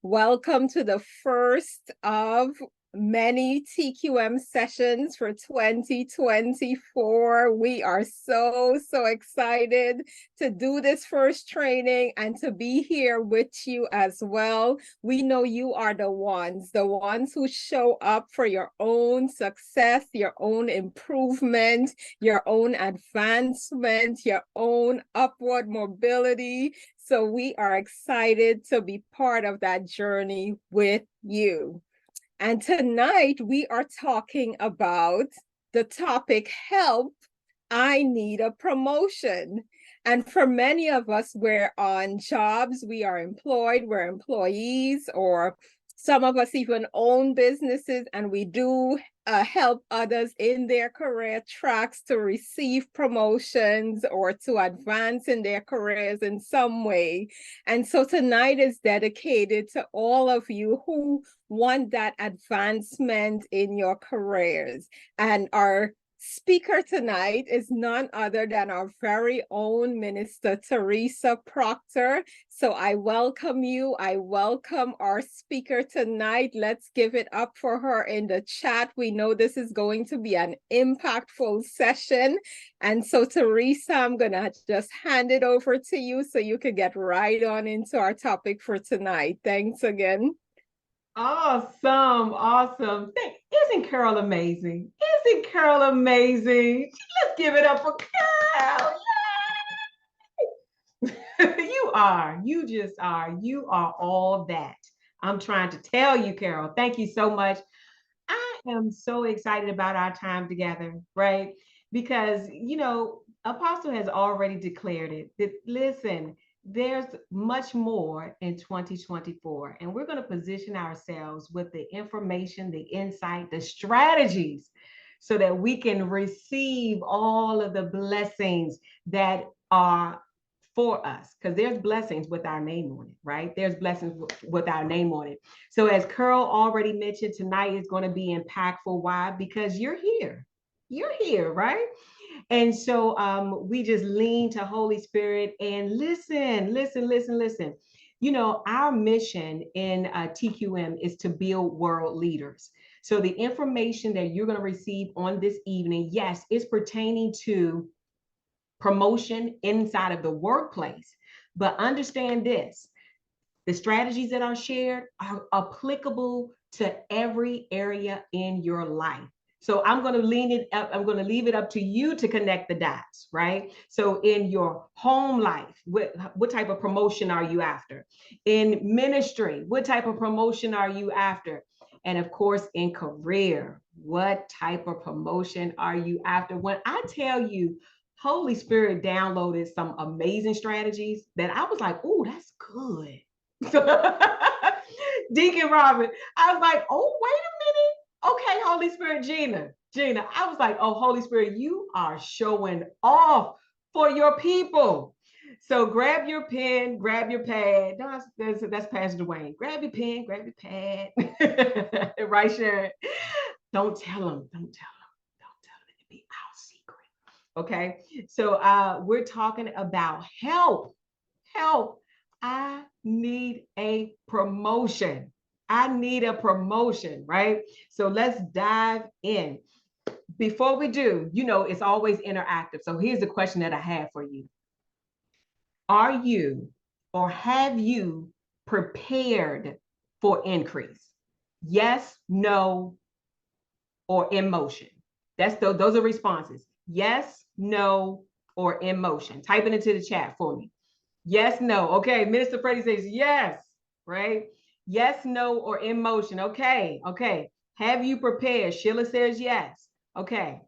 Welcome to the first of many TQM sessions for 2024. We are so excited to do this first training and to be here with you as well. We know you are the ones who show up for your own success, your own improvement, your own advancement, your own upward mobility. So we are excited to be part of that journey with you. And tonight we are talking about the topic, help, I need a promotion. And for many of us, we're on jobs, we are employed, we're employees, or some of us even own businesses, and we do help others in their career tracks to receive promotions or to advance in their careers in some way. And so tonight is dedicated to all of you who want that advancement in your careers. And our speaker tonight is none other than our very own Minister Teresa Proctor. So I welcome you. I welcome our speaker tonight. Let's give it up for her in the chat. We know this is going to be an impactful session. And so Teresa, I'm going to just hand it over to you so you can get right on into our topic for tonight. Thanks again. Awesome. Isn't Carol amazing? Isn't Carol amazing? Let's give it up for Carol. Yay! You just are. You are all that I'm trying to tell you, Carol. Thank you so much. I am so excited about our time together, right? Because, Apostle has already declared it. Listen, there's much more in 2024, and we're going to position ourselves with the information, the insight, the strategies so that we can receive all of the blessings that are for us, because there's blessings with our name on it, right? There's blessings with our name on it. So as Carol already mentioned, tonight is going to be impactful. Why? Because you're here. You're here, right? And so we just lean to Holy Spirit and listen. Our mission in TQM is to build world leaders. So the information that you're going to receive on this evening, yes, is pertaining to promotion inside of the workplace. But understand this, the strategies that are shared are applicable to every area in your life. So I'm going to leave it up to you to connect the dots, right? So in your home life, what type of promotion are you after? In ministry, what type of promotion are you after? And of course, in career, what type of promotion are you after? When I tell you, Holy Spirit downloaded some amazing strategies that I was like, oh, that's good. Deacon Robin, I was like, oh, wait a minute. Okay, Holy Spirit, Gina, I was like, oh, Holy Spirit, you are showing off for your people. So grab your pen, grab your pad. No, that's Pastor Dwayne. Grab your pen, grab your pad. Right, Sharon? Don't tell them. It'd be our secret. Okay, so we're talking about help. I need a promotion. Right? So let's dive in. Before we do, it's always interactive. So here's the question that I have for you. Are you or have you prepared for increase? Yes, no, or in motion? Those are responses. Yes, no, or in motion. Type it into the chat for me. Yes, no. Okay, Minister Freddie says yes, right? Yes, no, or in motion. Okay. Have you prepared? Sheila says yes. Okay.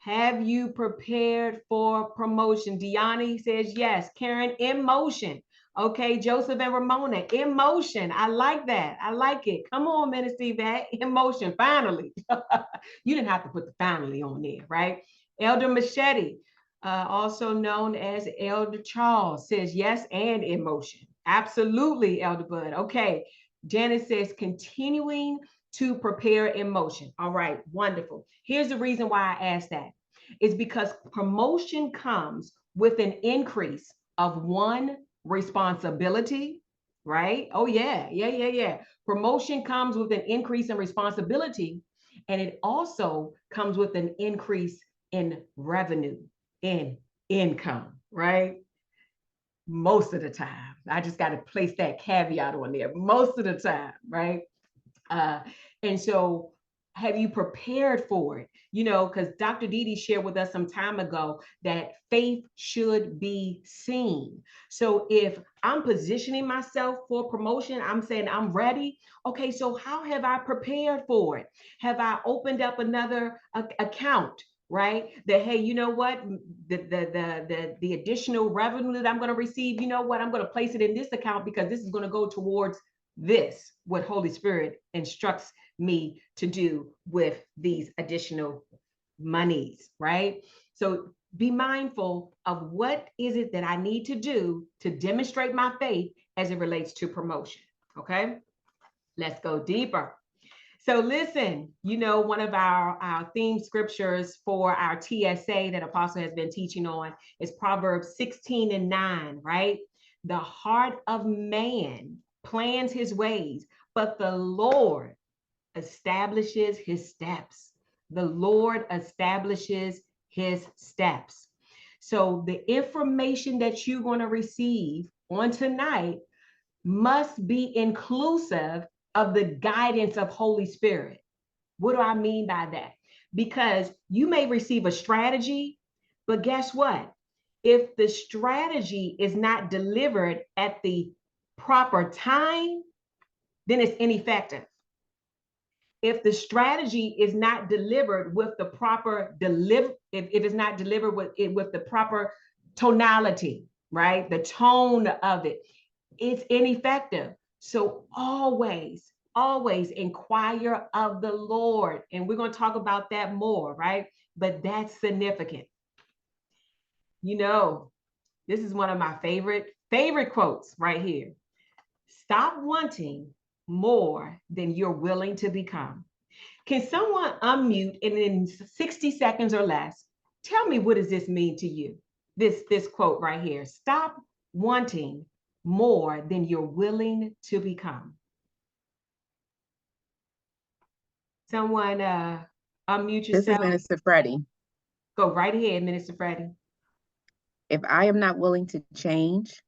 Have you prepared for promotion? Deani says yes. Karen, in motion. Okay, Joseph and Ramona, in motion. I like that. I like it. Come on, Minister Yvette, in motion, finally. You didn't have to put the finally on there, right? Elder Machete, also known as Elder Charles, says yes and in motion. Absolutely, Elder Bud. Okay. Janice says continuing to prepare in motion. All right, wonderful. Here's the reason why I asked that. It's because promotion comes with an increase of one, responsibility, right? Oh, yeah, yeah, yeah, yeah. Promotion comes with an increase in responsibility, and it also comes with an increase in revenue, in income, right? Most of the time. I just got to place that caveat on there. Most of the time, right? Uh, and so, have you prepared for it? You know, because Dr. Didi shared with us some time ago that faith should be seen. So, if I'm positioning myself for promotion, I'm saying I'm ready. Okay, so how have I prepared for it? Have I opened up another account? Right, that hey, you know what, the additional revenue that I'm going to receive, you know what, I'm going to place it in this account because this is going to go towards this, what Holy Spirit instructs me to do with these additional monies, right? So be mindful of what is it that I need to do to demonstrate my faith as it relates to promotion. Okay, let's go deeper. So listen, you know, one of our theme scriptures for our TSA that Apostle has been teaching on is Proverbs 16:9, right? The heart of man plans his ways, but the Lord establishes his steps. The Lord establishes his steps. So the information that you're going to receive on tonight must be inclusive of the guidance of Holy Spirit. What do I mean by that? Because you may receive a strategy, but guess what? If the strategy is not delivered at the proper time, then it's ineffective. If the strategy is not delivered with the proper if it's not delivered with the proper tonality, right? The tone of it, it's ineffective. So always inquire of the Lord. And we're going to talk about that more, right? But that's significant. You know, this is one of my favorite quotes right here. Stop wanting more than you're willing to become. Can someone unmute and in 60 seconds or less, tell me what does this mean to you? This quote right here. Stop wanting more than you're willing to become. Someone unmute This is yourself. Minister Freddie. Go right ahead, Minister Freddie. If I am not willing to change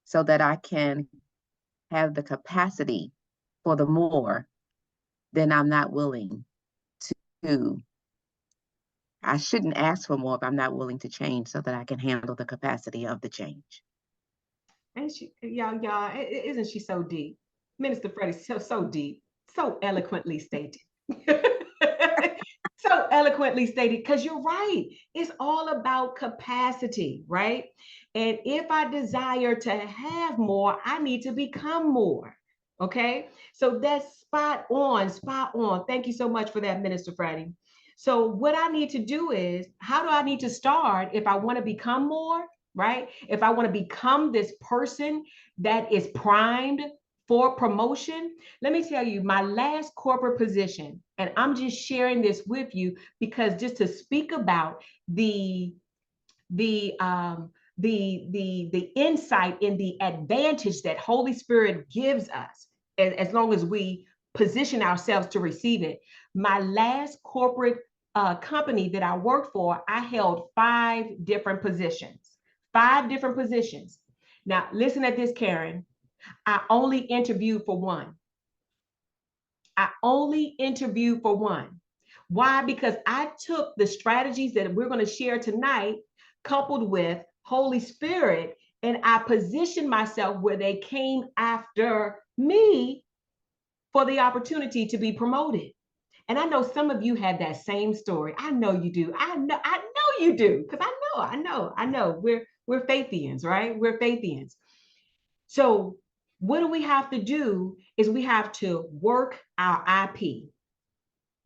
so that I can have the capacity for the more, then I'm not willing to. I shouldn't ask for more if I'm not willing to change so that I can handle the capacity of the change. And she, y'all, isn't she so deep? Minister Freddie, so deep, so eloquently stated. So eloquently stated, because you're right. It's all about capacity, right? And if I desire to have more, I need to become more. Okay. So that's spot on, spot on. Thank you so much for that, Minister Freddie. So, what I need to do is, how do I need to start if I want to become more, right? If I want to become this person that is primed for promotion, let me tell you, my last corporate position, and I'm just sharing this with you because just to speak about the the insight and the advantage that Holy Spirit gives us as long as we position ourselves to receive it. My last corporate company that I worked for, I held 5 different positions. 5 different positions. Now, listen at this, Karen. I only interviewed for one. I only interviewed for one. Why? Because I took the strategies that we're going to share tonight, coupled with Holy Spirit, and I positioned myself where they came after me for the opportunity to be promoted. And I know some of you have that same story. I know you do. I know you do, because I know. We're Faithians, right? We're Faithians. So what do we have to do is we have to work our IP.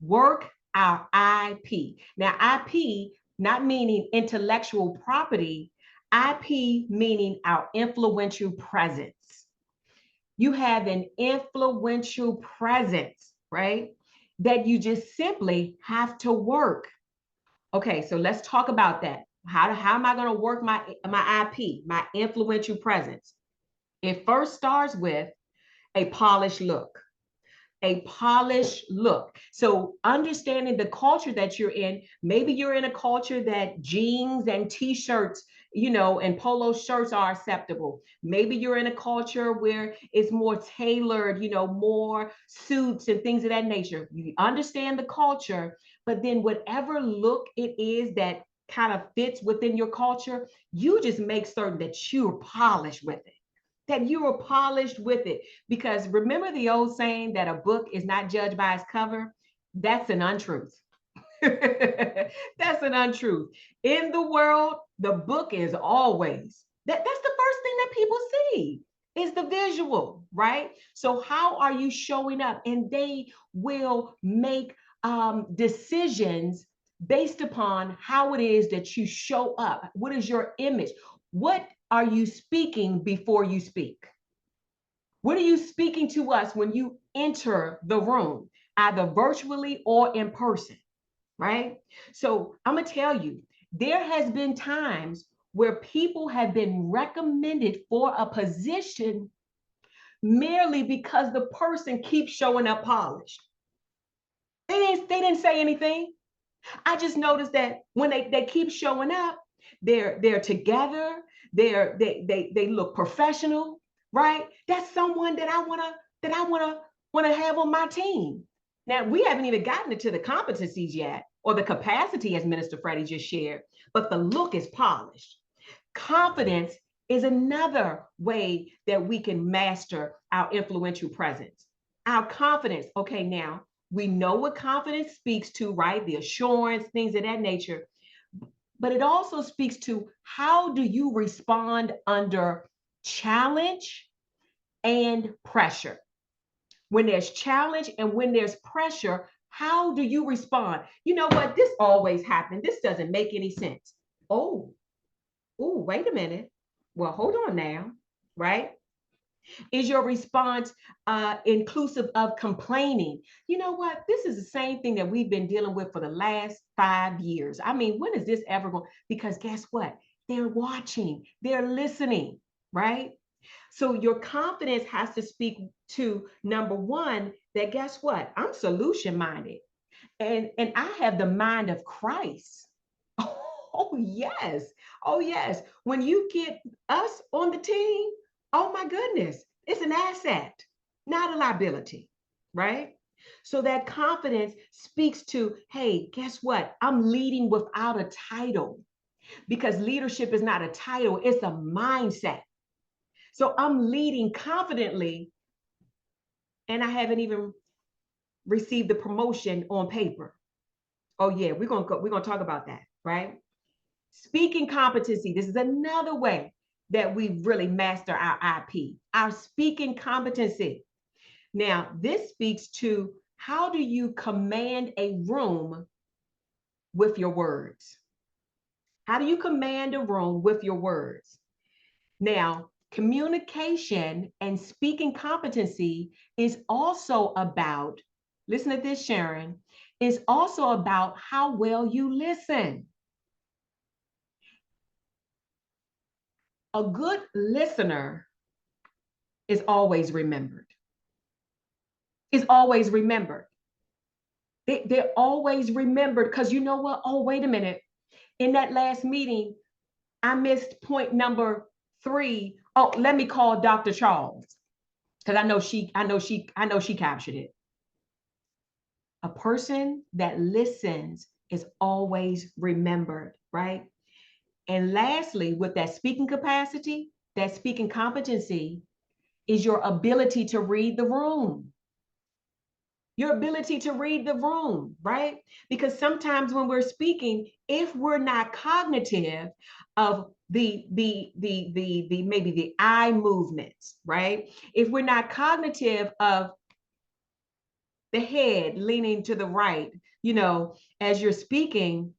Work our IP. Now, IP not meaning intellectual property, IP meaning our influential presence. You have an influential presence, right? That you just simply have to work. Okay, so let's talk about that. How am I going to work my IP, my influential presence? It first starts with a polished look. A polished look. So understanding the culture that you're in, maybe you're in a culture that jeans and t-shirts, and polo shirts are acceptable. Maybe you're in a culture where it's more tailored, more suits and things of that nature. You understand the culture, but then whatever look it is that kind of fits within your culture, you just make certain that you're polished with it, that you are polished with it. Because remember the old saying that a book is not judged by its cover? That's an untruth. That's an untruth. In the world, the book is always, that's the first thing that people see is the visual, right? So how are you showing up? And they will make decisions based upon how it is that you show up. What is your image? What are you speaking before you speak? What are you speaking to us when you enter the room, either virtually or in person, right? So I'm going to tell you, there has been times where people have been recommended for a position merely because the person keeps showing up polished. They didn't say anything. I just noticed that when they keep showing up, they're together, they look professional, right? That's someone that I wanna have on my team. Now we haven't even gotten into the competencies yet, or the capacity, as Minister Freddie just shared, but the look is polished. Confidence is another way that we can master our influential presence. Our confidence, okay, now we know what confidence speaks to, right? The assurance, things of that nature. But it also speaks to how do you respond under challenge and pressure? When there's challenge and when there's pressure, how do you respond? You know what? This always happens. This doesn't make any sense. Oh, wait a minute. Well, hold on now, right? Is your response inclusive of complaining? You know what? This is the same thing that we've been dealing with for the last 5 years. I mean, when is this ever going? Because guess what? They're watching, they're listening, right? So your confidence has to speak to, number one, that guess what? I'm solution minded, and I have the mind of Christ. Oh, yes. Oh, yes. When you get us on the team, oh, my goodness, it's an asset, not a liability, right? So that confidence speaks to, hey, guess what? I'm leading without a title, because leadership is not a title, it's a mindset. So I'm leading confidently, and I haven't even received the promotion on paper. Oh, yeah, we're gonna talk about that, right? Speaking competency, this is another way that we really master our IP, our speaking competency. Now, this speaks to how do you command a room with your words? How do you command a room with your words? Now, communication and speaking competency is also about, listen to this, Sharon, is also about how well you listen. A good listener is always remembered. Is always remembered. They're always remembered because you know what? Oh, wait a minute. In that last meeting, I missed point number 3. Oh, let me call Dr. Charles, because I know she captured it. A person that listens is always remembered, right? And lastly, with that speaking capacity, that speaking competency is your ability to read the room. Your ability to read the room, right? Because sometimes when we're speaking, if we're not cognitive of the maybe the eye movements, right? If we're not cognitive of the head leaning to the right, as you're speaking,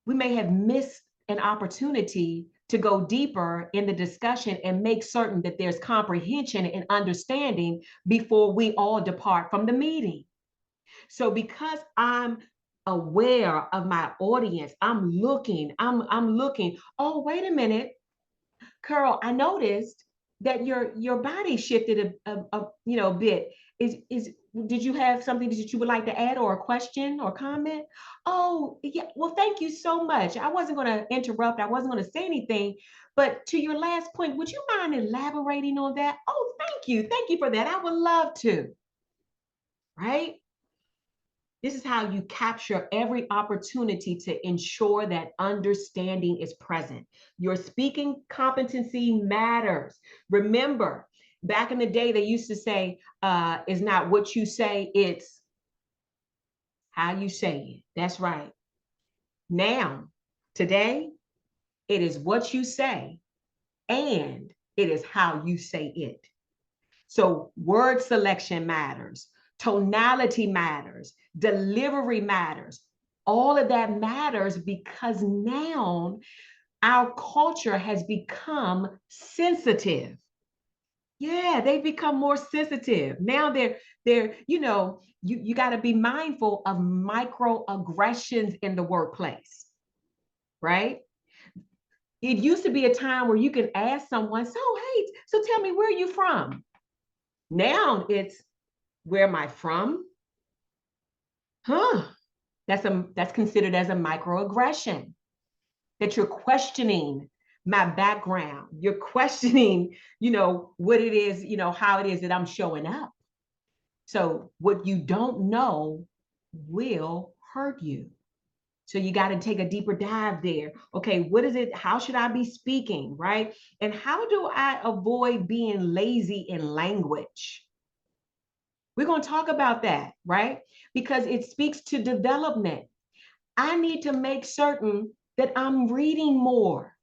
we may have missed an opportunity to go deeper in the discussion and make certain that there's comprehension and understanding before we all depart from the meeting. So because I'm aware of my audience, I'm looking. Oh, wait a minute, Carol, I noticed that your body shifted a bit. Did you have something that you would like to add, or a question or comment? Oh, yeah. Well, thank you so much. I wasn't going to interrupt. I wasn't going to say anything, but to your last point, would you mind elaborating on that? Oh, thank you. Thank you for that. I would love to. Right? This is how you capture every opportunity to ensure that understanding is present. Your speaking competency matters. Remember, back in the day, they used to say, it's not what you say, it's how you say it. That's right. Now, today, it is what you say, and it is how you say it. So word selection matters, tonality matters, delivery matters. All of that matters because now our culture has become sensitive. Yeah, they've become more sensitive. Now you got to be mindful of microaggressions in the workplace, right? It used to be a time where you can ask someone, so tell me, where are you from? Now it's, where am I from? Huh. That's considered as a microaggression. That you're questioning my background. You're questioning, what it is, how it is that I'm showing up. So what you don't know will hurt you. So you got to take a deeper dive there. Okay, what is it? How should I be speaking, right? And how do I avoid being lazy in language? We're going to talk about that, right? Because it speaks to development. I need to make certain that I'm reading more,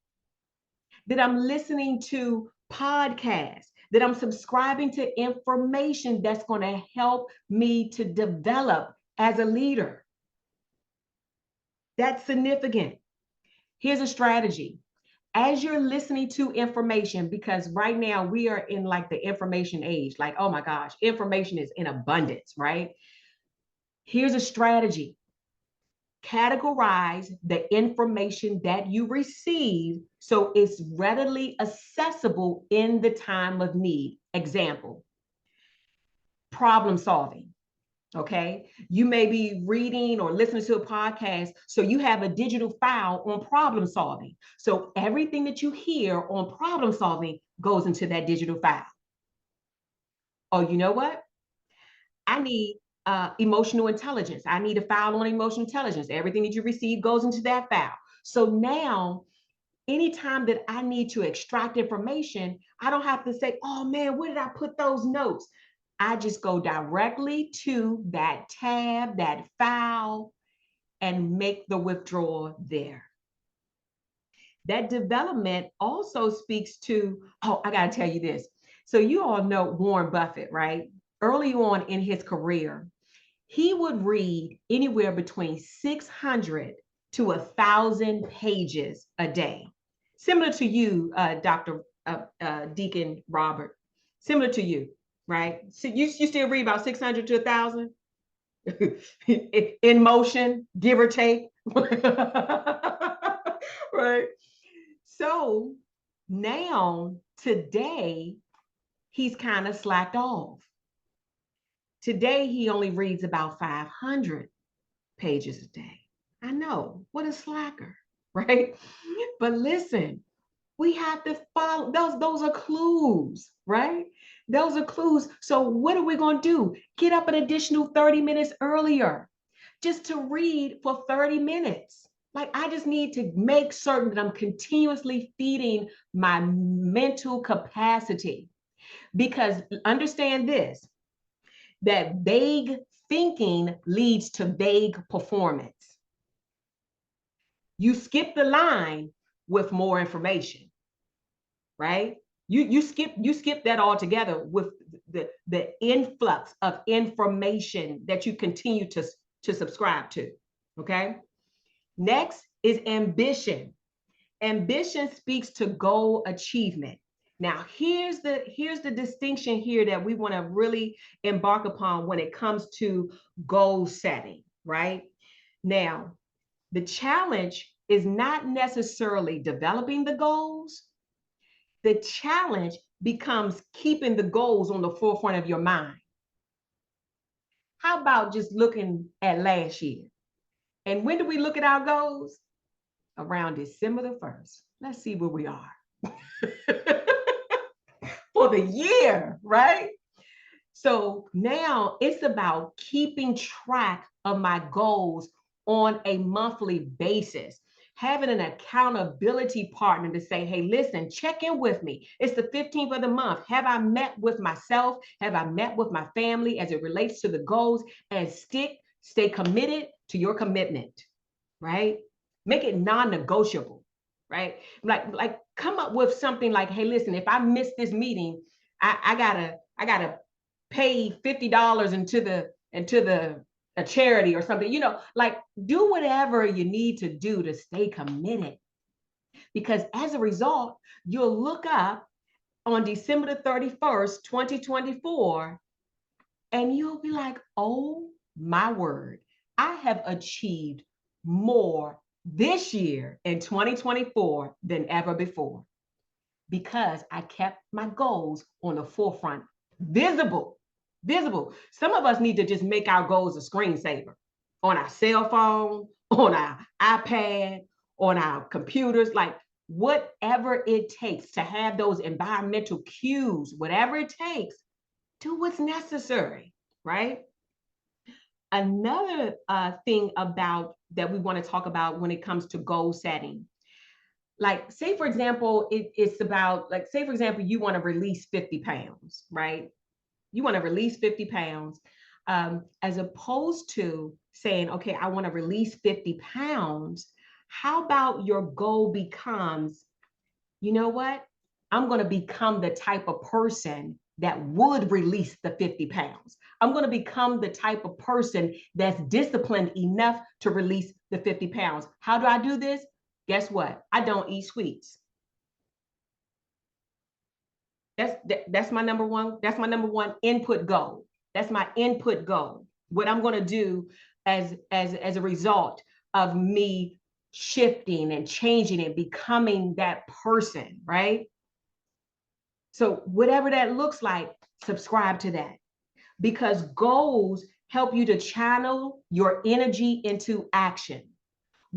that I'm listening to podcasts, that I'm subscribing to information that's going to help me to develop as a leader. That's significant. Here's a strategy. As you're listening to information, because right now we are in like the information age, like, oh my gosh, information is in abundance, right? Here's a strategy. Categorize the information that you receive so it's readily accessible in the time of need. Example, problem solving. Okay, you may be reading or listening to a podcast, so you have a digital file on problem solving. So everything that you hear on problem solving goes into that digital file. Oh, you know what? I need emotional intelligence. I need a file on emotional intelligence. Everything that you receive goes into that file. So now, anytime that I need to extract information, I don't have to say, oh man, where did I put those notes? I just go directly to that tab, that file, and make the withdrawal there. That development also speaks to, oh, I got to tell you this. So you all know Warren Buffett, right? Early on in his career, he would read anywhere between 600 to 1,000 pages a day. Similar to you, Dr. Deacon Robert, similar to you, right? So you still read about 600 to 1,000 in motion, give or take, right? So now, today, he's kind of slacked off. Today, he only reads about 500 pages a day. I know, what a slacker, right? But listen, we have to follow, those are clues, right? Those are clues. So what are we going to do? Get up an additional 30 minutes earlier just to read for 30 minutes. Like, I just need to make certain that I'm continuously feeding my mental capacity. Because understand this, that vague thinking leads to vague performance. You skip the line with more information, right? You skip that altogether with the influx of information that you continue to subscribe to. Okay. Next is ambition. Ambition speaks to goal achievement. Now, here's the distinction here that we want to really embark upon when it comes to goal setting, right? Now, the challenge is not necessarily developing the goals. The challenge becomes keeping the goals on the forefront of your mind. How about just looking at last year? And when do we look at our goals? Around December the 1st. Let's see where we are for the year, right? So now it's about keeping track of my goals on a monthly basis, having an accountability partner to say, hey, listen, check in with me. It's the 15th of the month. Have I met with myself? Have I met with my family as it relates to the goals? And stay committed to your commitment, right? Make it non-negotiable, right? Like come up with something like, hey, listen, if I miss this meeting, I gotta pay $50 into a charity or something, like do whatever you need to do to stay committed. Because as a result, you'll look up on December the 31st, 2024, and you'll be like, oh my word, I have achieved more this year in 2024 than ever before because I kept my goals on the forefront, visible. Some of us need to just make our goals a screensaver on our cell phone, on our iPad, on our computers, like whatever it takes to have those environmental cues, whatever it takes, do what's necessary, right? Another thing about that we want to talk about when it comes to goal setting, like say for example, it's about like say for example, you want to release 50 pounds, right? You want to release 50 pounds, as opposed to saying, okay, I want to release 50 pounds. How about your goal becomes, you know what? I'm going to become the type of person that would release the 50 pounds. I'm going to become the type of person that's disciplined enough to release the 50 pounds. How do I do this? Guess what? I don't eat sweets. That's my number one. That's my number one input goal. That's my input goal. What I'm going to do as a result of me shifting and changing and becoming that person, right? So whatever that looks like, subscribe to that, because goals help you to channel your energy into action.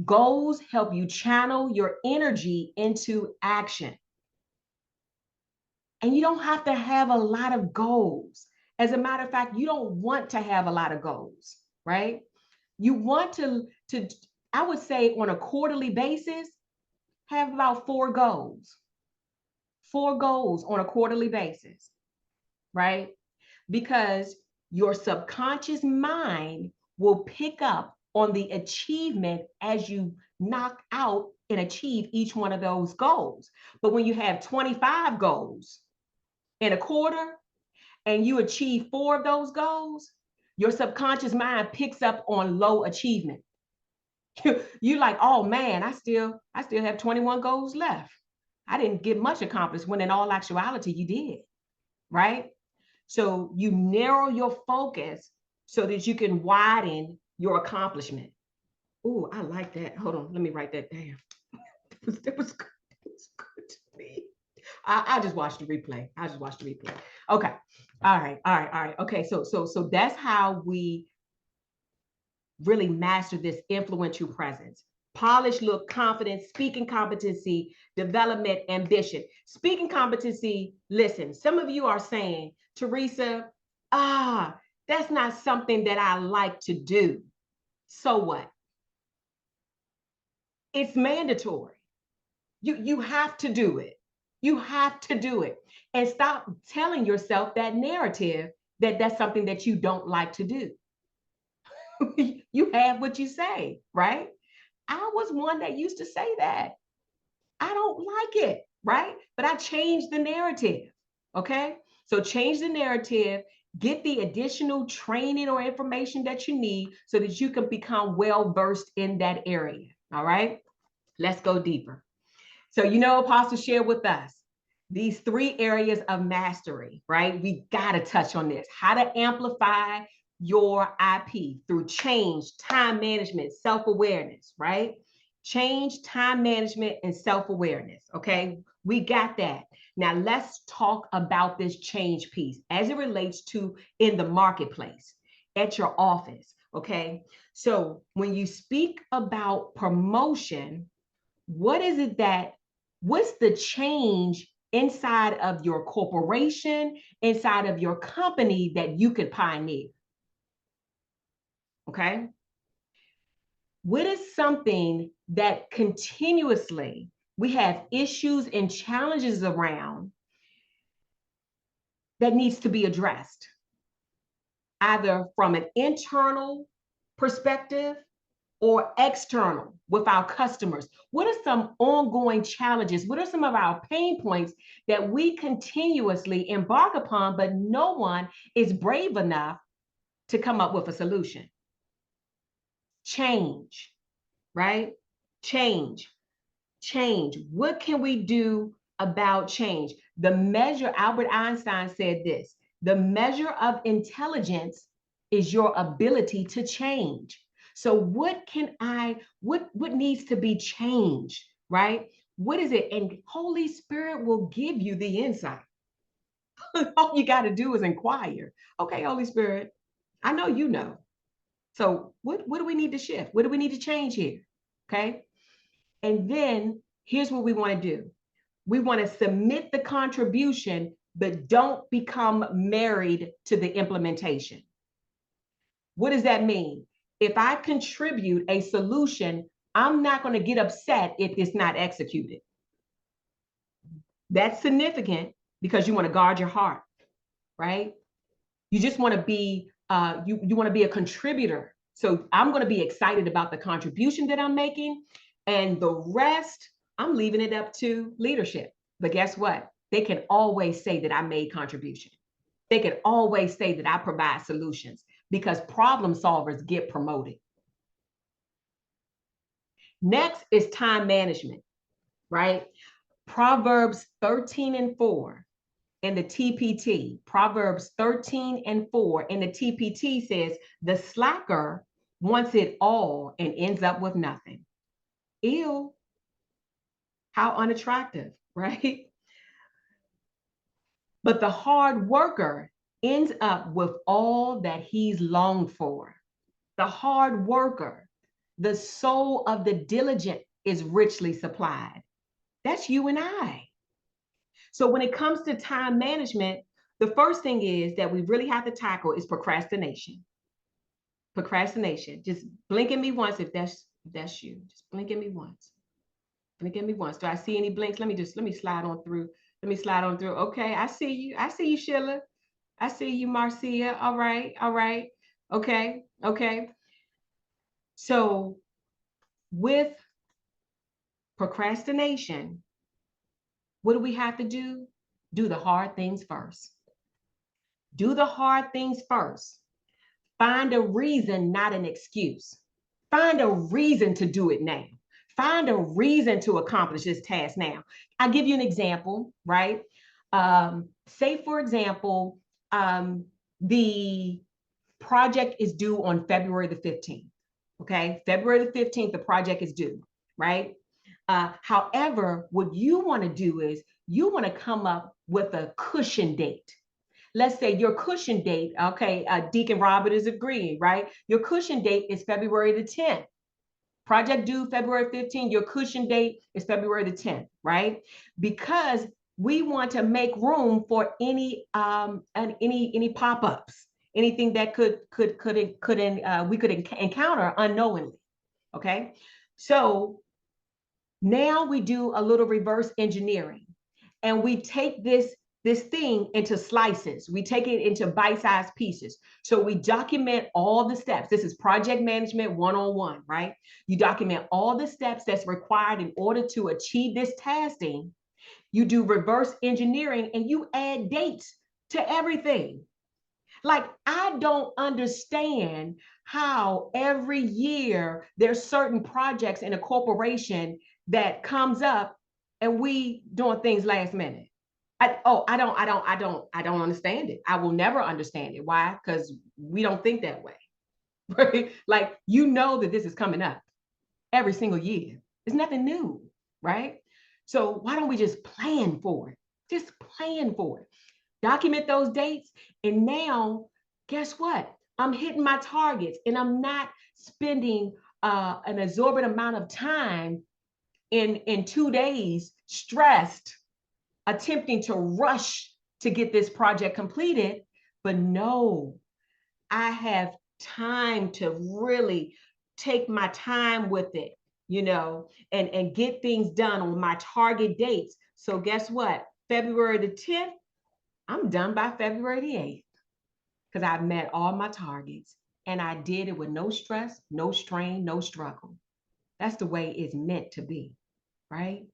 Goals help you channel your energy into action. And you don't have to have a lot of goals. As a matter of fact, you don't want to have a lot of goals, right? You want to I would say on a quarterly basis, have about 4 goals. 4 goals on a quarterly basis, right? Because your subconscious mind will pick up on the achievement as you knock out and achieve each one of those goals. But when you have 25 goals in a quarter and you achieve 4 of those goals, your subconscious mind picks up on low achievement. You like, oh man, I still have 21 goals left. I didn't get much accomplished, when in all actuality you did, right? So you narrow your focus so that you can widen your accomplishment. Oh, I like that. Hold on, let me write that down. That was good. It was good to me. I just watched the replay. Okay. All right. Okay. So that's how we really master this influential presence. Polish look, confidence, speaking competency, development, ambition. Speaking competency, listen, some of you are saying, Teresa, that's not something that I like to do. So what? It's mandatory. You have to do it. You have to do it. And stop telling yourself that narrative that that's something that you don't like to do. You have what you say, right? I was one that used to say that. I don't like it, right? But I changed the narrative, okay? So change the narrative, get the additional training or information that you need so that you can become well-versed in that area, all right? Let's go deeper. So, Apostle shared with us these 3 areas of mastery, right? We got to touch on this. How to amplify your IP through change, time management, self-awareness, right? Change, time management, and self-awareness, okay? We got that. Now let's talk about this change piece as it relates to in the marketplace, at your office, okay? So when you speak about promotion, what is it what's the change inside of your corporation, inside of your company that you could pioneer? Okay? What is something that continuously we have issues and challenges around that needs to be addressed, either from an internal perspective or external with our customers? What are some ongoing challenges? What are some of our pain points that we continuously embark upon, but no one is brave enough to come up with a solution? Change, right? Change. What can we do about change? The measure, Albert Einstein said this, the measure of intelligence is your ability to change. So what needs to be changed, right? What is it? And Holy Spirit will give you the insight. All you got to do is inquire. Okay, Holy Spirit, I know you know. So what do we need to shift? What do we need to change here? Okay. And then here's what we want to do. We want to submit the contribution, but don't become married to the implementation. What does that mean? If I contribute a solution, I'm not going to get upset if it's not executed. That's significant because you want to guard your heart, right? You just want to be, you want to be a contributor. So I'm going to be excited about the contribution that I'm making, and the rest, I'm leaving it up to leadership. But guess what? They can always say that I made contribution. They can always say that I provide solutions, because problem solvers get promoted. Next is time management, right? Proverbs 13:4 in the TPT, Proverbs 13:4 in the TPT says, the slacker wants it all and ends up with nothing. Ew. How unattractive, right? But the hard worker ends up with all that he's longed for. The hard worker, the soul of the diligent is richly supplied. That's you and I. So when it comes to time management, the first thing is that we really have to tackle is procrastination. Procrastination. Just blink at me once if that's you. Just blink at me once. Blink at me once. Do I see any blinks? Let me slide on through. Let me slide on through. Okay, I see you. I see you, Sheila. I see you, Marcia. All right, all right. Okay, okay. So with procrastination, what do we have to do? Do the hard things first. Do the hard things first. Find a reason, not an excuse. Find a reason to do it now. Find a reason to accomplish this task now. I'll give you an example, right? Say, for example, the project is due on February the 15th. Okay, February the 15th, the project is due, right? However, what you want to do is you want to come up with a cushion date. Let's say your cushion date, okay, Deacon Robert is agreeing, right? Your cushion date is February the 10th. Project due February 15th, your cushion date is February the 10th, right? Because we want to make room for any pop-ups, anything that we could encounter unknowingly, okay? So now we do a little reverse engineering, and we take this thing into slices. We take it into bite-sized pieces. So we document all the steps. This is project management 101, right? You document all the steps that's required in order to achieve this tasking. You do reverse engineering and you add dates to everything. Like, I don't understand how every year there's certain projects in a corporation that comes up and we doing things last minute. I don't understand it. I will never understand it. Why? Because we don't think that way, right? Like, you know that this is coming up every single year. It's nothing new, right? So why don't we just plan for it? Just plan for it. Document those dates. And now, guess what? I'm hitting my targets and I'm not spending an exorbitant amount of time in 2 days stressed, attempting to rush to get this project completed. But no, I have time to really take my time with it, and get things done on my target dates. So guess what? February the 10th, I'm done by February the 8th because I met all my targets and I did it with no stress, no strain, no struggle. That's the way it's meant to be, right?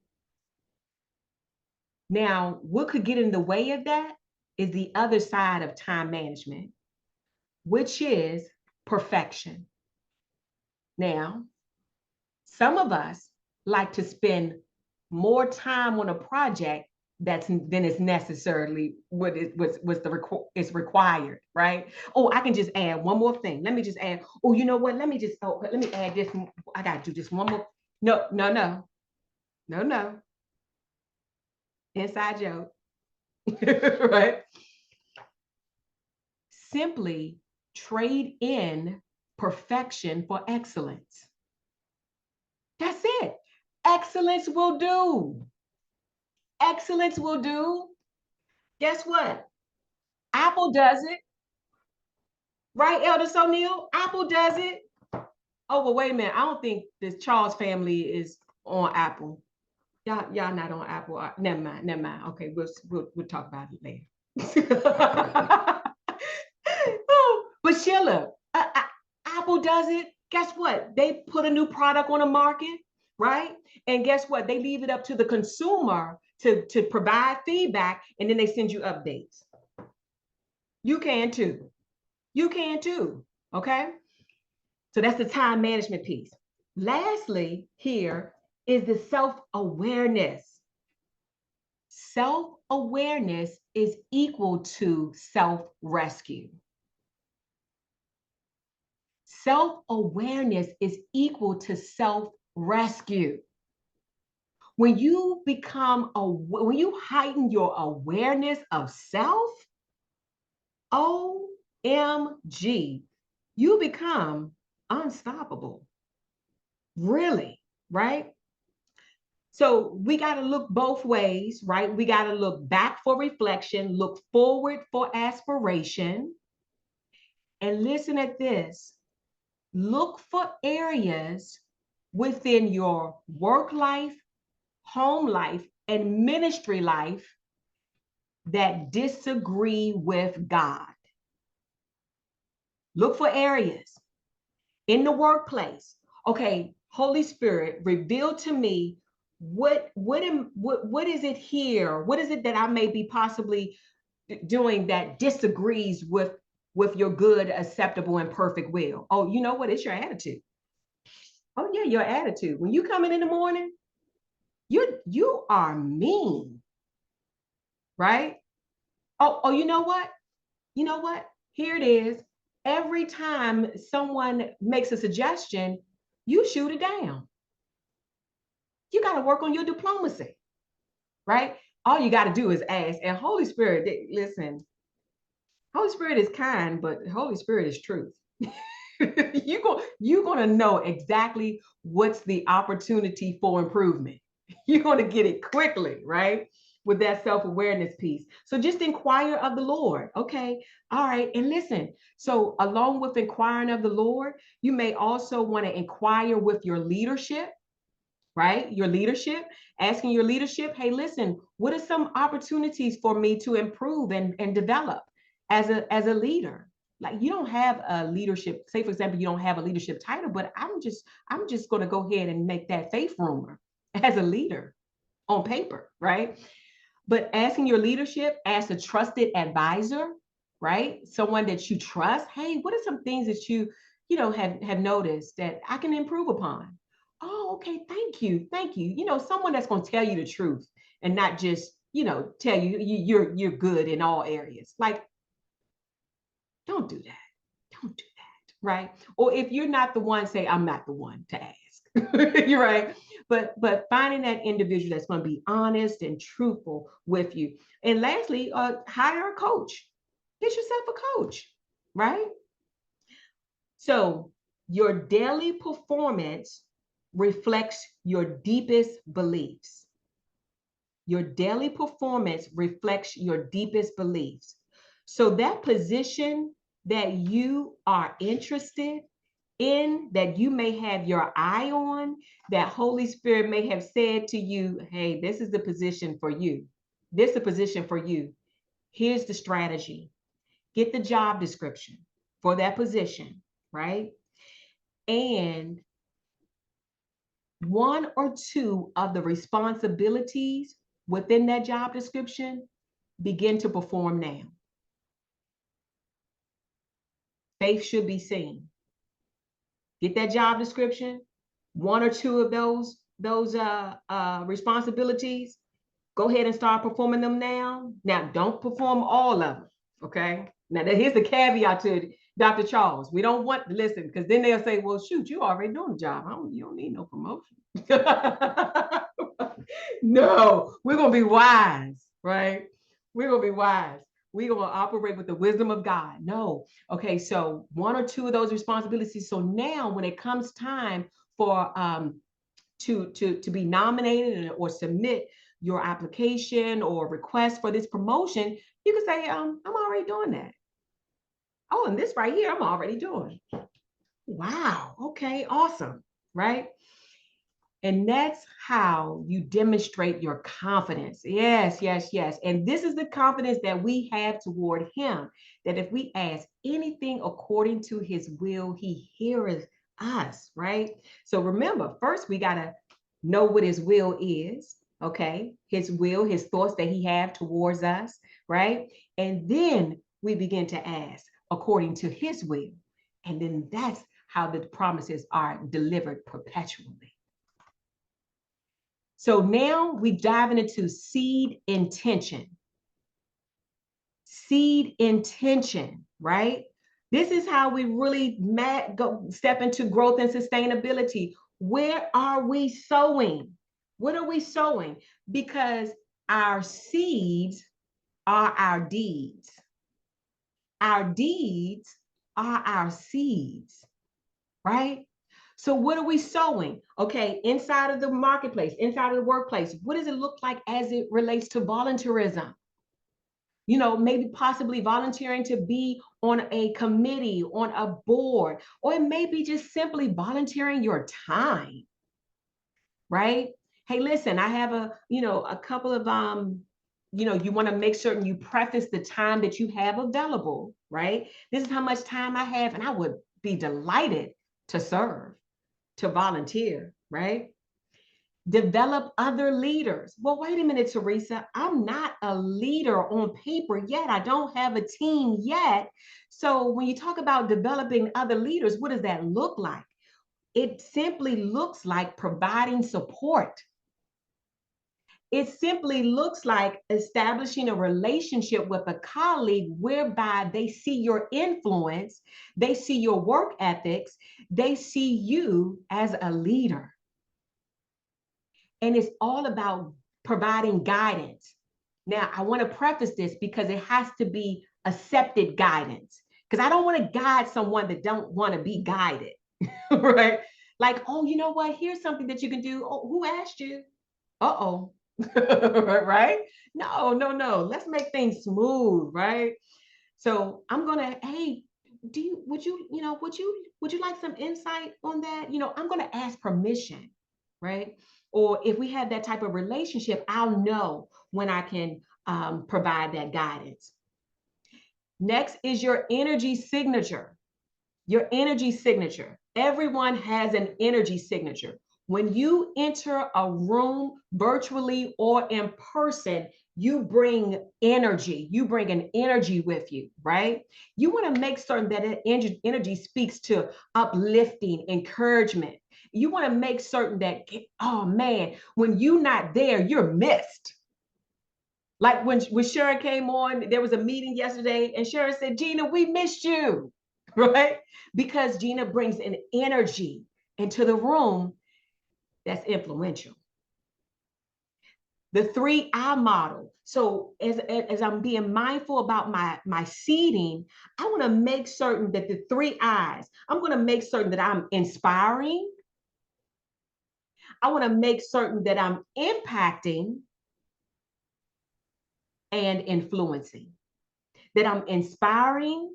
Now, what could get in the way of that is the other side of time management, which is perfection. Now, some of us like to spend more time on a project than is necessarily what is required, right? Oh, I can just add one more thing. Let me just add. Oh, you know what? Let me add this. I gotta do this one more. No, no, no, no, no. Inside joke, right? Simply trade in perfection for excellence. That's it. Excellence will do. Excellence will do. Guess what? Apple does it. Right, Elder O'Neill? Apple does it. Oh, well, wait a minute. I don't think this Charles family is on Apple. Y'all not on Apple. Never mind, never mind. Okay, we'll talk about it later. Oh, but Sheila, Apple does it. Guess what? They put a new product on the market, right? And guess what? They leave it up to the consumer to provide feedback, and then they send you updates. You can too. You can too. Okay. So that's the time management piece. Lastly, here is the self-awareness. Self-awareness is equal to self-rescue. Self-awareness is equal to self-rescue. When you heighten your awareness of self, OMG, you become unstoppable. Really, right? So we got to look both ways, right? We got to look back for reflection, look forward for aspiration. And listen at this. Look for areas within your work life, home life, and ministry life that disagree with God. Look for areas in the workplace. Okay, Holy Spirit, reveal to me what is it here? What is it that I may be possibly doing that disagrees with your good, acceptable, and perfect will? Oh, you know what? It's your attitude. Oh yeah, your attitude. When you come in the morning, you are mean, right? Oh, you know what? You know what? Here it is. Every time someone makes a suggestion, you shoot it down. You got to work on your diplomacy, right? All you got to do is ask. And Holy Spirit, listen, Holy Spirit is kind, but Holy Spirit is truth. You're going to know exactly what's the opportunity for improvement. You're going to get it quickly, right? With that self-awareness piece. So just inquire of the Lord. Okay. All right. And listen, so along with inquiring of the Lord, you may also want to inquire with your leadership, right? Your leadership, asking your leadership, hey, listen, what are some opportunities for me to improve and develop as a leader? Like, you don't have a leadership, say for example, you don't have a leadership title, but I'm just going to go ahead and make that faith rumor as a leader on paper, right? But asking your leadership as a trusted advisor, right? Someone that you trust. Hey, what are some things that you have noticed that I can improve upon? Oh, okay, thank you, thank you. Someone that's going to tell you the truth and not just tell you you're good in all areas. Like, don't do that. Don't do that, right? Or if you're not the one, say I'm not the one to ask. You're right. But finding that individual that's going to be honest and truthful with you. And lastly, hire a coach. Get yourself a coach, right? So your daily performance reflects your deepest beliefs. Your daily performance reflects your deepest beliefs. So that position that you are interested in, that you may have your eye on, that Holy Spirit may have said to you, hey, this is the position for you. This is the position for you. Here's the strategy. Get the job description for that position, right? And one or two of the responsibilities within that job description, begin to perform now. Faith should be seen. Get that job description, one or two of those responsibilities, go ahead and start performing them now. Now, don't perform all of them, okay? Now, here's the caveat to it, Dr. Charles. We don't want to listen, because then they'll say, well, shoot, you already doing the job. You don't need no promotion. No, we're going to be wise, right? We're going to be wise. We're going to operate with the wisdom of God. No. Okay, so one or two of those responsibilities. So now when it comes time for to be nominated or submit your application or request for this promotion, you can say, I'm already doing that. Oh, and this right here, I'm already doing. Wow. Okay, awesome. Right? And that's how you demonstrate your confidence. Yes, yes, yes. And this is the confidence that we have toward him, that if we ask anything according to his will, he heareth us, right? So remember, first we got to know what his will is, okay? His will, his thoughts that he have towards us, right? And then we begin to ask according to his will. And then that's how the promises are delivered perpetually. So now we're diving into seed intention. Seed intention, right? This is how we really step into growth and sustainability. Where are we sowing? What are we sowing? Because our seeds are our deeds. Our deeds are our seeds, right? So what are we sowing? Okay, inside of the marketplace, inside of the workplace, what does it look like as it relates to volunteerism? You know, maybe possibly volunteering to be on a committee, on a board, or it may be just simply volunteering your time, right? Hey, listen, I have a couple of, you want to make certain you preface the time that you have available, right? This is how much time I have, and I would be delighted to serve, to volunteer, right? Develop other leaders. Well, wait a minute, Teresa. I'm not a leader on paper yet. I don't have a team yet. So when you talk about developing other leaders, what does that look like? It simply looks like providing support. It simply looks like establishing a relationship with a colleague whereby they see your influence, they see your work ethics, they see you as a leader. And it's all about providing guidance. Now, I want to preface this because it has to be accepted guidance, because I don't want to guide someone that don't want to be guided, right? Like, oh, you know what? Here's something that you can do. Oh, who asked you? Uh-oh. Right? No, no, no. Let's make things smooth, right? So I'm gonna, hey, would you like some insight on that? I'm gonna ask permission, right? Or if we have that type of relationship, I'll know when I can provide that guidance. Next is your energy signature. Your energy signature. Everyone has an energy signature. When you enter a room virtually or in person, you bring energy. You bring an energy with you, right? You want to make certain that energy speaks to uplifting, encouragement. You want to make certain that, oh man, when you're not there, you're missed. Like when Sharon came on, there was a meeting yesterday, and Sharon said, Gina, we missed you, right? Because Gina brings an energy into the room That's influential. The 3I model. So as I'm being mindful about my seeding, I want to make certain that the 3 I's, I'm going to make certain that I'm inspiring. I want to make certain that I'm impacting and influencing, that I'm inspiring,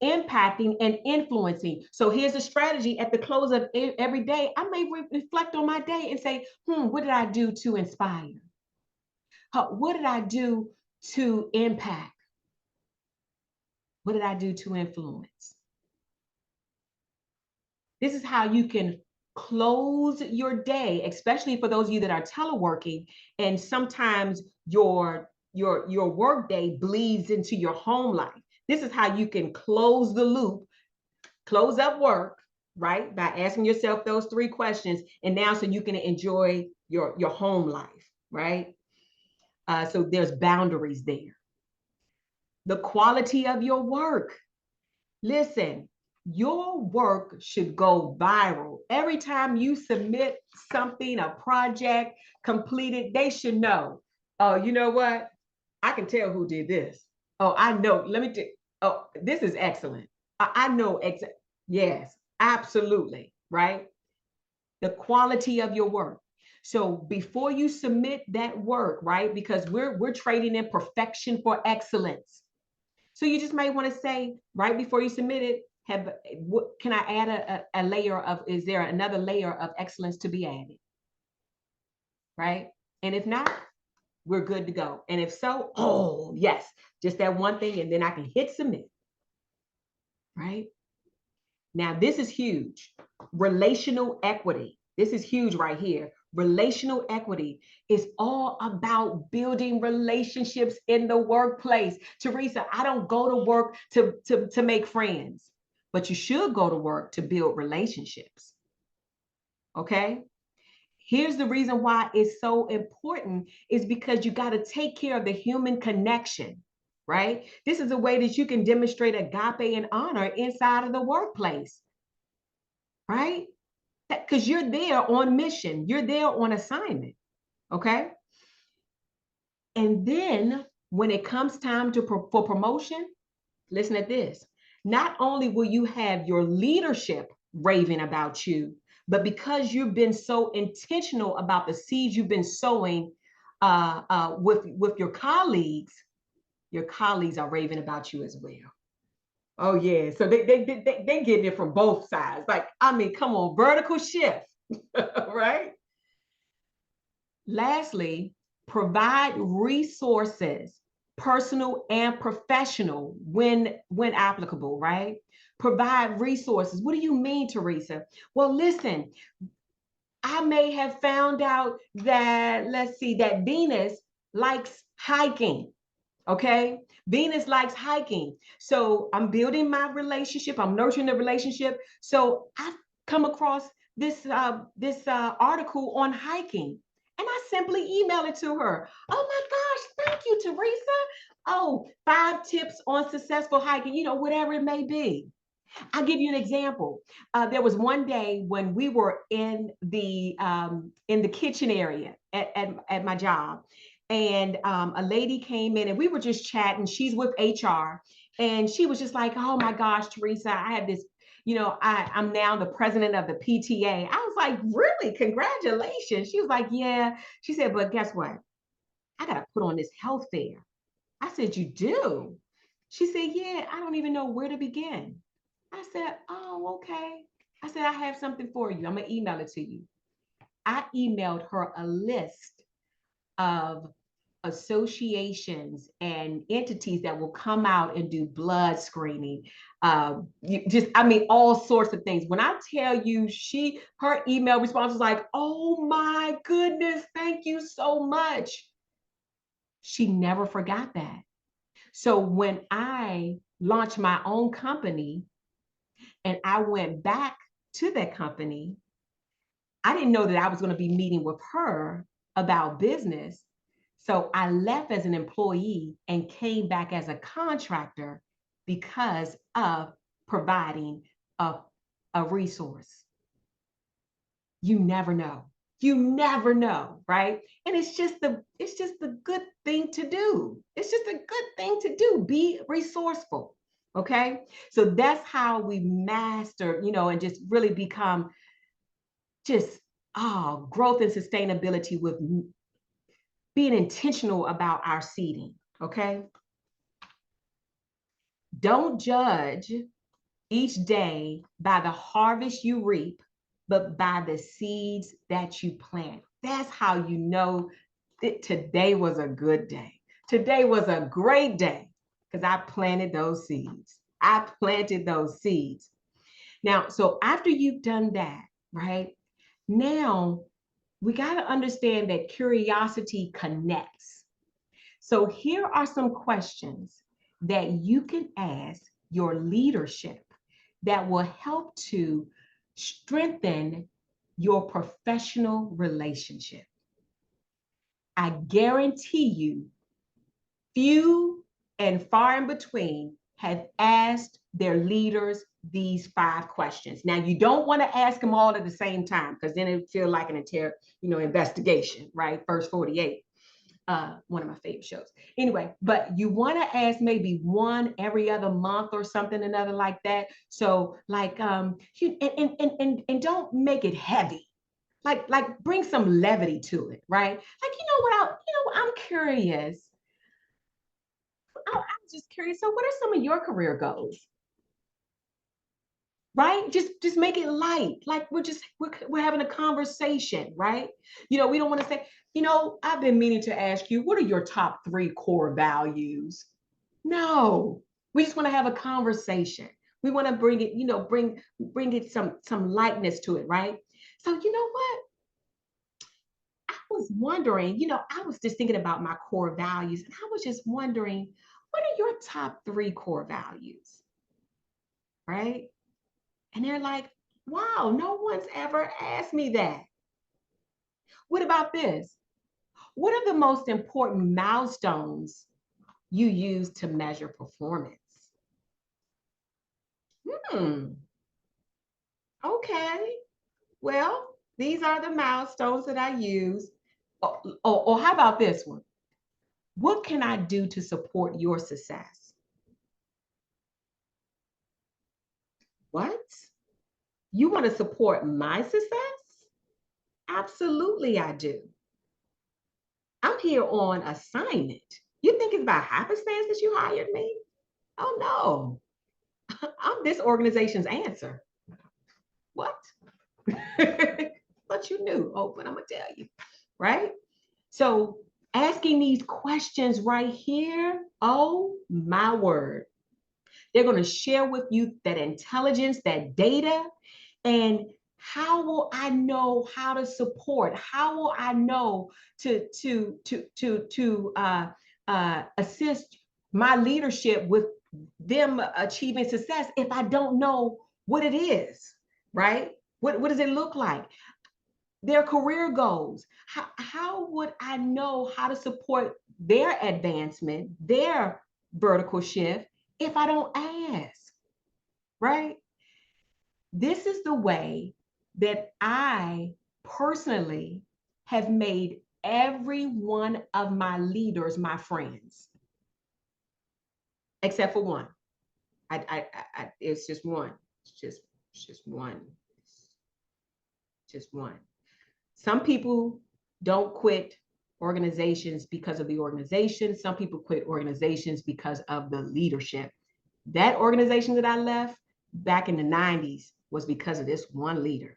impacting, and influencing. So here's a strategy at the close of every day. I may reflect on my day and say, what did I do to inspire? What did I do to impact? What did I do to influence? This is how you can close your day, especially for those of you that are teleworking, and sometimes your work day bleeds into your home life. This is how you can close the loop, close up work, right? By asking yourself those 3 questions, and now so you can enjoy your home life, right? So there's boundaries there. The quality of your work. Listen, your work should go viral. Every time you submit something, a project completed, they should know, oh, you know what? I can tell who did this. Oh, I know. Let me do. Oh, this is excellent. I know. Yes, absolutely. Right. The quality of your work. So before you submit that work, right? Because we're trading in perfection for excellence. So you just might want to say right before you submit it, can I add a layer of, is there another layer of excellence to be added? Right? And if not, we're good to go. And if so, oh yes, just that one thing, and then I can hit submit. Right? Now, this is huge. Relational equity. This is huge right here. Relational equity is all about building relationships in the workplace. Teresa, I don't go to work to make friends, but you should go to work to build relationships. Okay? Here's the reason why it's so important is because you got to take care of the human connection, right? This is a way that you can demonstrate agape and honor inside of the workplace, right? Because you're there on mission, you're there on assignment, okay? And then when it comes time for promotion, listen at this. Not only will you have your leadership raving about you, but because you've been so intentional about the seeds you've been sowing with your colleagues are raving about you as well. Oh yeah, so they getting it from both sides. Like, I mean, come on, vertical shift, right? Lastly, provide resources, personal and professional, when applicable, right? Provide resources. What do you mean, Teresa? Well, listen, I may have found out that, let's see, that Venus likes hiking. Okay. Venus likes hiking. So I'm building my relationship. I'm nurturing the relationship. So I've come across this article on hiking, and I simply email it to her. Oh my gosh, thank you, Teresa. Oh, 5 tips on successful hiking, whatever it may be. I'll give you an example. There was one day when we were in the kitchen area at my job, and a lady came in, and we were just chatting. She's with HR, and she was just like, "Oh my gosh, Teresa, I have this. I'm now the president of the PTA." I was like, "Really? Congratulations!" She was like, "Yeah." She said, "But guess what? I got to put on this health fair." I said, "You do?" She said, "Yeah. I don't even know where to begin." I said, "Oh, okay." I said, "I have something for you. I'm going to email it to you." I emailed her a list of associations and entities that will come out and do blood screening. All sorts of things. When I tell you, her email response was like, "Oh my goodness, thank you so much." She never forgot that. So when I launched my own company, and I went back to that company, I didn't know that I was going to be meeting with her about business. So I left as an employee and came back as a contractor because of providing a resource. You never know. You never know, right? And it's just the good thing to do. It's just a good thing to do. Be resourceful. Okay. So that's how we master, and just really become just growth and sustainability with being intentional about our seeding. Okay. Don't judge each day by the harvest you reap, but by the seeds that you plant. That's how you know that today was a good day. Today was a great day because I planted those seeds. I planted those seeds. Now, so after you've done that, right? Now we got to understand that curiosity connects. So here are some questions that you can ask your leadership that will help to strengthen your professional relationship. I guarantee you, few and far in between have asked their leaders these 5 questions. Now, you don't want to ask them all at the same time because then it feel like an investigation, right? First 48. One of my favorite shows. Anyway, but you want to ask maybe one every other month or something, another like that. So like, and don't make it heavy. Like bring some levity to it, right? Like, I'm curious. I'm just curious. So what are some of your career goals? Right? Just make it light. Like we're having a conversation, right? We don't want to say, I've been meaning to ask you, what are your top 3 core values? No, we just want to have a conversation. We want to bring it, bring it some lightness to it, right? So you know what? I was wondering, I was just thinking about my core values, and I was just wondering, what are your top 3 core values? Right? And they're like, wow, no one's ever asked me that. What about this? What are the most important milestones you use to measure performance? Okay. Well, these are the milestones that I use. Or how about this one? What can I do to support your success? What? You want to support my success? Absolutely, I do. I'm here on assignment. You think it's about happenstance that you hired me? Oh no, I'm this organization's answer. What? But you knew. Oh, but I'm gonna tell you, right? So asking these questions right here, oh my word. They're going to share with you that intelligence, that data, and how will I know how to support? How will I know to assist my leadership with them achieving success if I don't know what it is, right? What does it look like? Their career goals. How would I know how to support their advancement, their vertical shift, if I don't ask, right? This is the way that I personally have made every one of my leaders my friends, except for one. It's just one. It's just one. Just one. Some people don't quit organizations because of the organization. Some people quit organizations because of the leadership. That organization that I left back in the 90s was because of this one leader.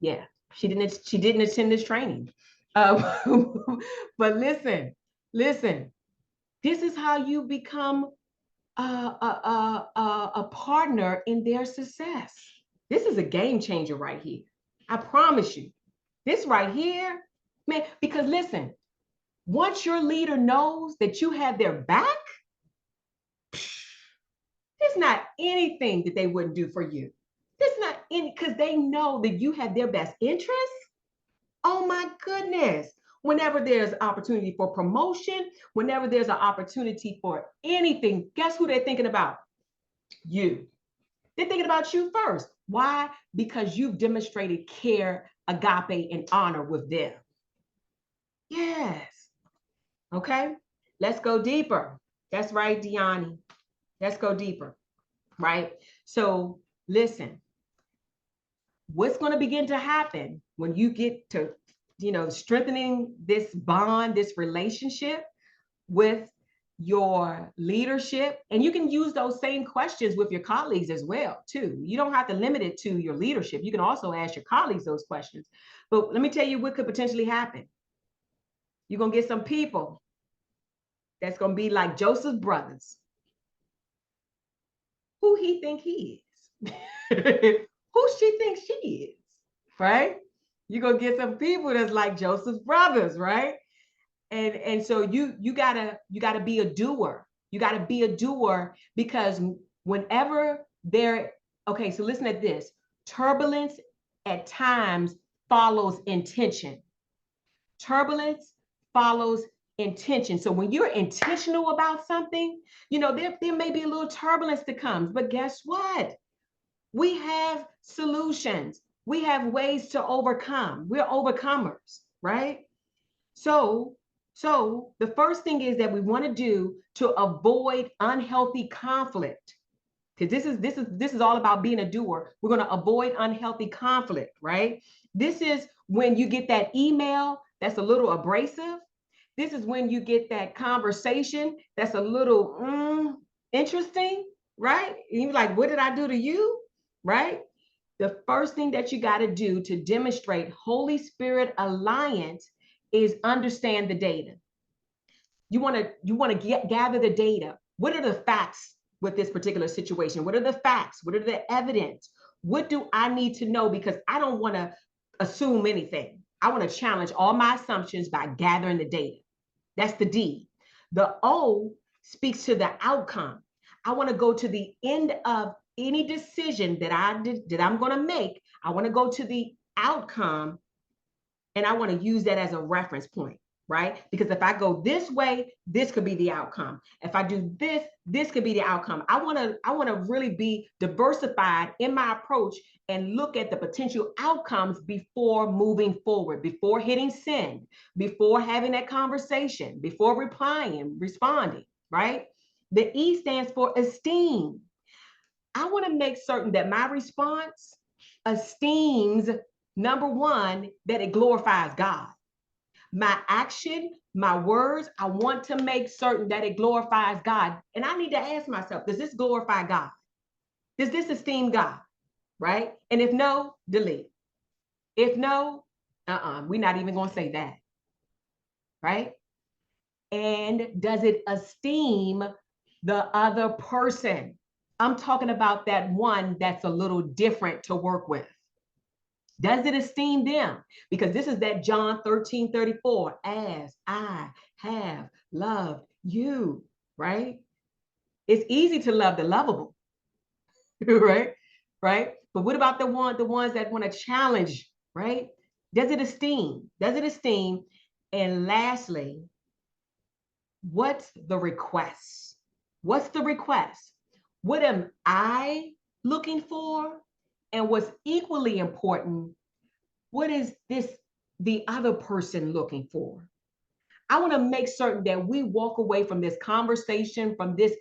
Yeah, she didn't attend this training. But listen, this is how you become a partner in their success. This is a game changer right here. I promise you. This right here, man, because listen, once your leader knows that you have their back, there's not anything that they wouldn't do for you. There's not any, because they know that you have their best interests. Oh my goodness. Whenever there's opportunity for promotion, whenever there's an opportunity for anything, guess who they're thinking about? You. They're thinking about you first. Why? Because you've demonstrated care agape and honor with them. Yes. Okay. Let's go deeper. That's right, Deani. Let's go deeper. Right. So listen, what's going to begin to happen when you get to, strengthening this bond, this relationship with your leadership? And you can use those same questions with your colleagues as well, too. You don't have to limit it to your leadership. You can also ask your colleagues those questions. But let me tell you what could potentially happen. You're going to get some people that's going to be like Joseph's brothers. Who he think he is? Who she thinks she is, right? You're going to get some people that's like Joseph's brothers, right? And so you gotta be a doer. You gotta be a doer, because whenever okay, so listen at this. Turbulence at times follows intention. Turbulence follows intention. So when you're intentional about something, there may be a little turbulence that comes, but guess what? We have solutions. We have ways to overcome. We're overcomers, right? So the first thing is that we want to do to avoid unhealthy conflict, because this is all about being a doer. We're going to avoid unhealthy conflict, right? This is when you get that email that's a little abrasive. This is when you get that conversation that's a little interesting, right? And you're like, what did I do to you, right? The first thing that you got to do to demonstrate Holy Spirit alliance is understand the data. You want to gather the data. What are the facts with this particular situation? What are the facts? What are the evidence? What do I need to know? Because I don't want to assume anything. I want to challenge all my assumptions by gathering the data. That's the D. The O speaks to the outcome. I want to go to the end of any decision that I'm going to make. I want to go to the outcome, and I want to use that as a reference point, right? Because if I go this way, this could be the outcome. If I do this, this could be the outcome. I want to really be diversified in my approach and look at the potential outcomes before moving forward, before hitting send, before having that conversation, before replying, responding, right? The E stands for esteem. I want to make certain that my response esteems, number one, that it glorifies God. My action, my words, I want to make certain that it glorifies God. And I need to ask myself, does this glorify God? Does this esteem God? Right? And if no, delete. If no, we're not even going to say that. Right? And does it esteem the other person? I'm talking about that one that's a little different to work with. Does it esteem them? Because this is that John 13:34, as I have loved you, right? It's easy to love the lovable, right? Right? But what about the ones that want to challenge, right? Does it esteem? Does it esteem? And lastly, what's the request? What's the request? What am I looking for? And what's equally important, what is the other person looking for? I want to make certain that we walk away from this conversation, from this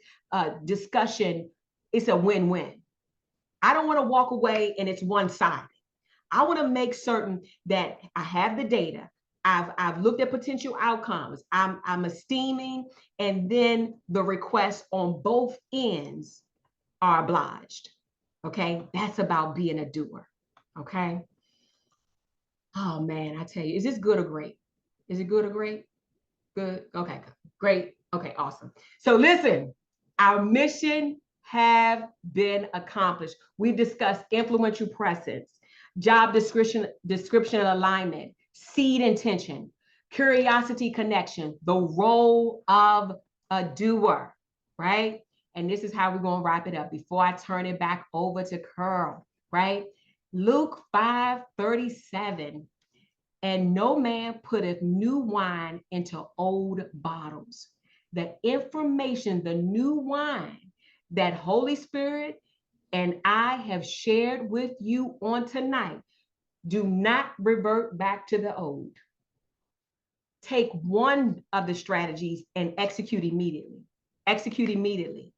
discussion, it's a win-win. I don't want to walk away and it's one-sided. I want to make certain that I have the data. I've looked at potential outcomes. I'm esteeming, and then the requests on both ends are obliged. Okay, that's about being a doer. Okay. Oh man, I tell you, is this good or great? Is it good or great? Good. Okay, great. Okay, awesome. So listen, our mission have been accomplished. We've discussed influential presence, job description alignment, seed intention, curiosity connection, the role of a doer, right? And this is how we're going to wrap it up before I turn it back over to Carl, right? Luke 5:37. And no man putteth new wine into old bottles. The information, the new wine that Holy Spirit and I have shared with you on tonight Do not revert back to the old. Take one of the strategies and execute immediately. Execute immediately.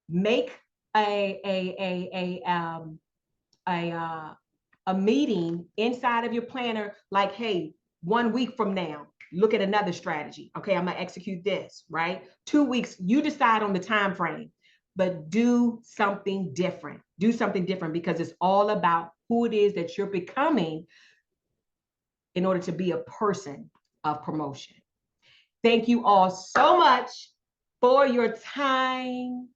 Make a a a a a a meeting inside of your planner, like, hey, 1 week from now, look at another strategy. Okay, I'm gonna execute this, right? 2 weeks, you decide on the time frame, but do something different. Do something different, because it's all about who it is that you're becoming in order to be a person of promotion. Thank you all so much for your time,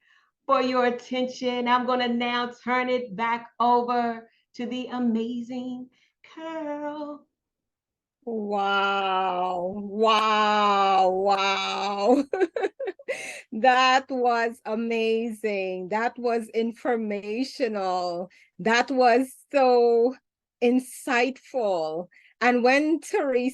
for your attention. I'm going to now turn it back over to the amazing Carol. Wow, wow, wow. That was amazing. That was informational. That was so insightful. And when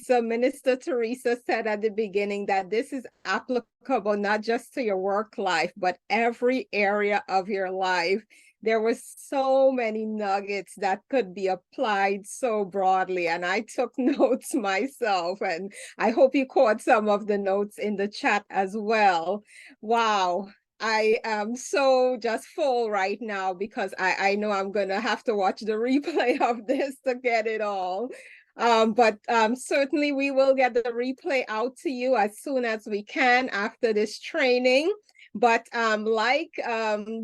Minister Teresa said at the beginning that this is applicable not just to your work life, but every area of your life, there were so many nuggets that could be applied so broadly. And I took notes myself, and I hope you caught some of the notes in the chat as well. Wow. I am so just full right now because I know I'm going to have to watch the replay of this to get it all. But certainly we will get the replay out to you as soon as we can after this training. But like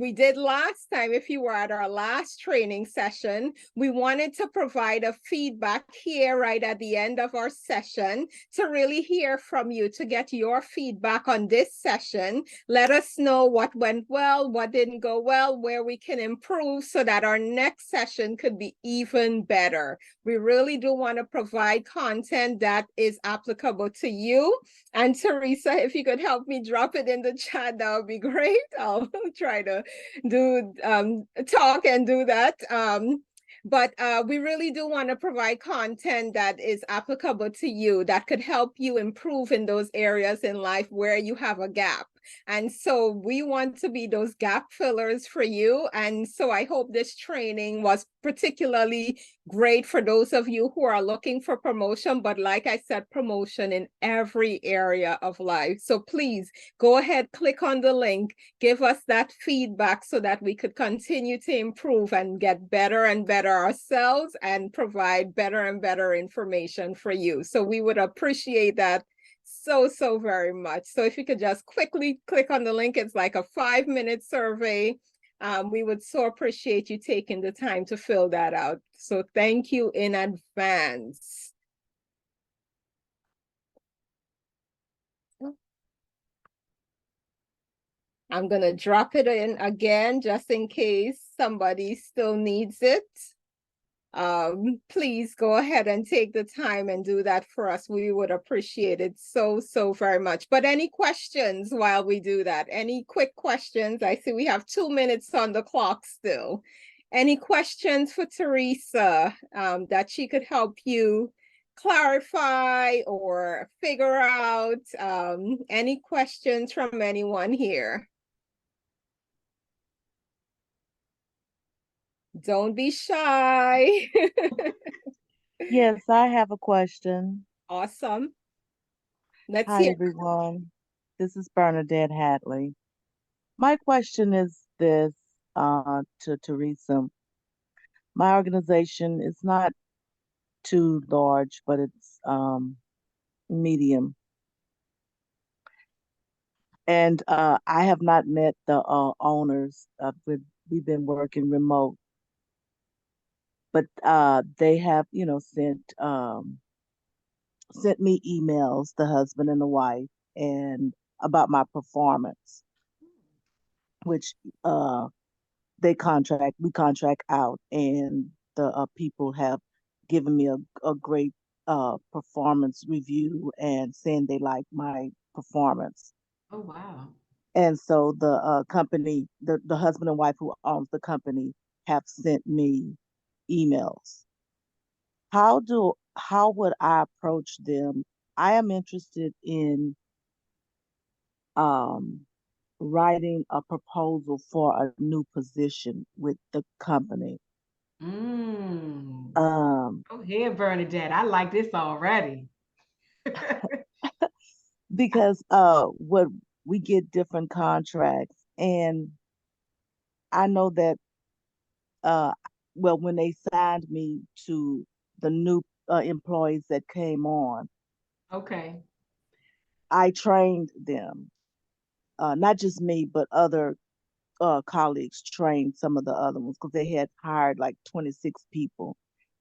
we did last time, if you were at our last training session, we wanted to provide a feedback here right at the end of our session to really hear from you, to get your feedback on this session. Let us know what went well, what didn't go well, where we can improve so that our next session could be even better. We really do want to provide content that is applicable to you. And Teresa, if you could help me drop it in the chat, that would be great. I'll try to do talk and do that. But we really do want to provide content that is applicable to you, that could help you improve in those areas in life where you have a gap. And so we want to be those gap fillers for you. And so I hope this training was particularly great for those of you who are looking for promotion, but like I said, promotion in every area of life. So please go ahead, click on the link, give us that feedback so that we could continue to improve and get better and better ourselves and provide better and better information for you. So we would appreciate that so very much. So if you could just quickly click on the link, it's like a 5-minute survey. We would so appreciate you taking the time to fill that out. So thank you in advance. I'm going to drop it in again, just in case somebody still needs it. Please go ahead and take the time and do that for us. We would appreciate it so very much. But any questions while we do that? Any quick questions? I see we have 2 minutes on the clock still. Any questions for Teresa that she could help you clarify or figure out? Any questions from anyone here? Don't be shy. Yes, I have a question. Awesome. Let's Hi, hear. everyone. This is Bernadette Hadley. My question is this to Teresa. My organization is not too large, but it's medium. And I have not met the owners. We've been working remote, but they have, sent me emails, the husband and the wife, and about my performance, which we contract out, and the people have given me a great performance review and saying they like my performance. Oh, wow. And so the company, the husband and wife who owns the company, have sent me emails. How would I approach them? I am interested in um, writing a proposal for a new position with the company. Mm. Um, Go ahead, Bernadette. I like this already. because what we get different contracts, and I know that uh well, when they signed me to the new employees that came on, Okay. I trained them. Not just me, but other colleagues trained some of the other ones because they had hired like 26 people,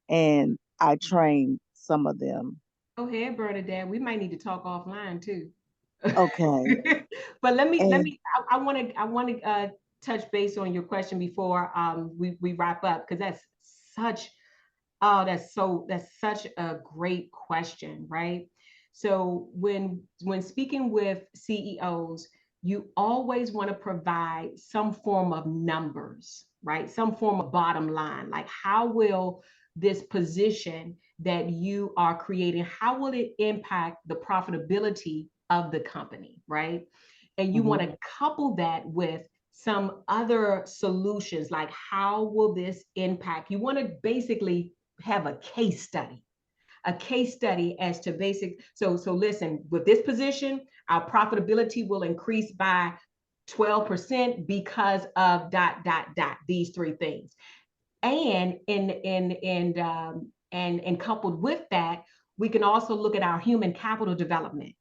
and I trained some of them. Go ahead, Bernadette. We might need to talk offline too. Okay. But let And me I want to touch base on your question before we wrap up, because such that's such a great question, right? So when speaking with CEOs, you always want to provide some form of numbers, right? Some form of bottom line. Like, how will this position that you are creating, how will it impact the profitability of the company, right? And you want mhm, to couple that with some other solutions, like how will this impact? You want to basically have a case study as to basic. So listen, with this position, our profitability will increase by 12% because of these three things. And coupled with that, we can also look at our human capital development.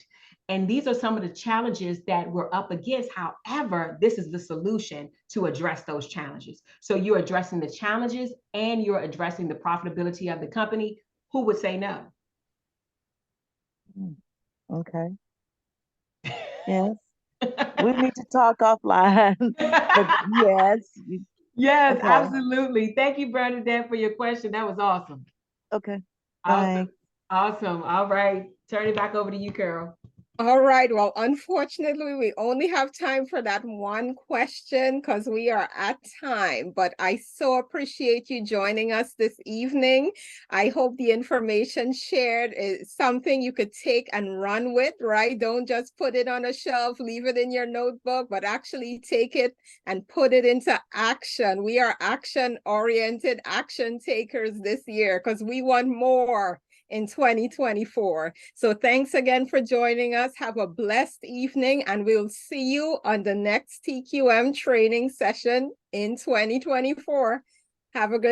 And these are some of the challenges that we're up against. However, this is the solution to address those challenges. So you're addressing the challenges and you're addressing the profitability of the company. Who would say no? mm, okay. Yes. We need to talk offline. But yes. Yes, Okay. absolutely. Thank you, Bernadette, for your question. That was awesome. Okay. Awesome. Thanks. Awesome. All right. Turn it back over to you, Carol. All right. Well, unfortunately, we only have time for that one question because we are at time. But I so appreciate you joining us this evening. I hope the information shared is something you could take and run with, right? Don't just put it on a shelf, leave it in your notebook, but actually take it and put it into action. We are action-oriented action takers this year because we want more in 2024. So thanks again for joining us. Have a blessed evening, and we'll see you on the next TQM training session in 2024. Have a good